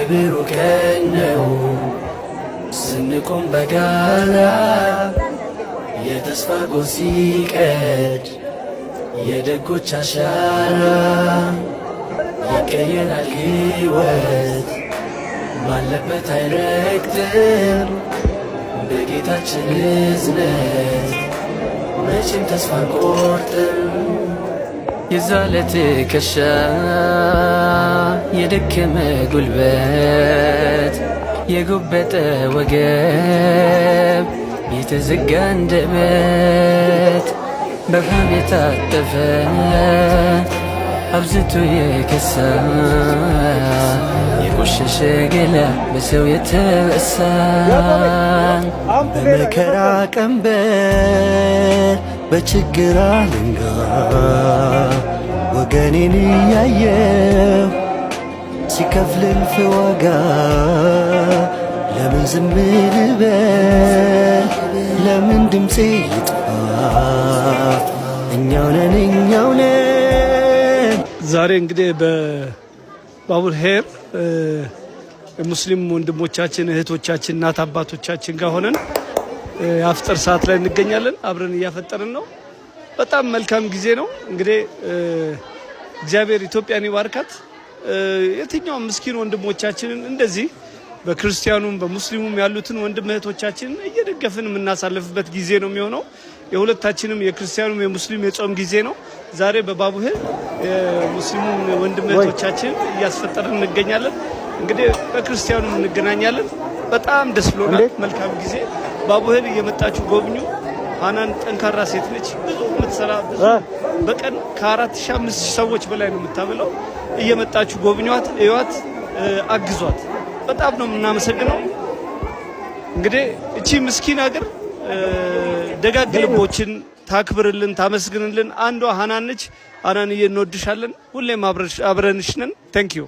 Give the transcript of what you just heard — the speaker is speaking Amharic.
የብሩህ ቀን ነው ስንቆም በጋራ የተስፋ ጎህ ሲቀድ የደጎች አሻራ ይቀየራል ሕይወት ባለበት አይረግጥም በጌታችን እዝነት መቼም ተስፋ አንቆርጥም። የዛለ ትከሻ የደከመ ጉልበት የጎበጠ ወገብ የተዘጋ አንደበት በብርሃን የታጠፈ አብዝቶ የከሳ የቆሸሸ ገላ በሰው የተበሳ በመከራ ቀንበር በችግር አለንጋ ወገኔን እያየው ሲከፍል እልፍ ዋጋ ለምን ዝም ልበል ለምን ድምፄ ይጥፋ እኛው ነን ዛሬ እንግዲህ በባቡል ሄር ሙስሊም ወንድሞቻችን እህቶቻችን እናት አባቶቻችን ጋር ሆነን የአፍጥር ሰዓት ላይ እንገኛለን። አብረን እያፈጠርን ነው። በጣም መልካም ጊዜ ነው። እንግዲህ እግዚአብሔር ኢትዮጵያን ይባርካት። የትኛውም ምስኪን ወንድሞቻችንን እንደዚህ በክርስቲያኑም በሙስሊሙም ያሉትን ወንድም እህቶቻችንን እየደገፍን የምናሳልፍበት ጊዜ ነው የሚሆነው። የሁለታችንም የክርስቲያኑም የሙስሊም የጾም ጊዜ ነው። ዛሬ በባቡል ሄር የሙስሊሙን ወንድም እህቶቻችን እያስፈጠርን እንገኛለን። እንግዲህ በክርስቲያኑም እንገናኛለን። በጣም ደስ ብሎናል። መልካም ጊዜ። ባቡል ሄር እየመጣችሁ ጎብኙ። ሃናን ጠንካራ ሴት ነች። ብዙ የምትሰራ ብዙ በቀን ከ4000-5000 ሰዎች በላይ ነው የምታበላው። እየመጣችሁ ጎብኟት፣ እዩዋት፣ አግዟት። በጣም ነው የምናመሰግነው። እንግዲህ እቺ ምስኪን ሀገር ደጋግ ልቦችን ታክብርልን፣ ታመስግንልን። አንዷ ሃናን ነች። ሃናንዬ እንወድሻለን። ሁሌም አብረንሽ ነን። ታንክ ዩ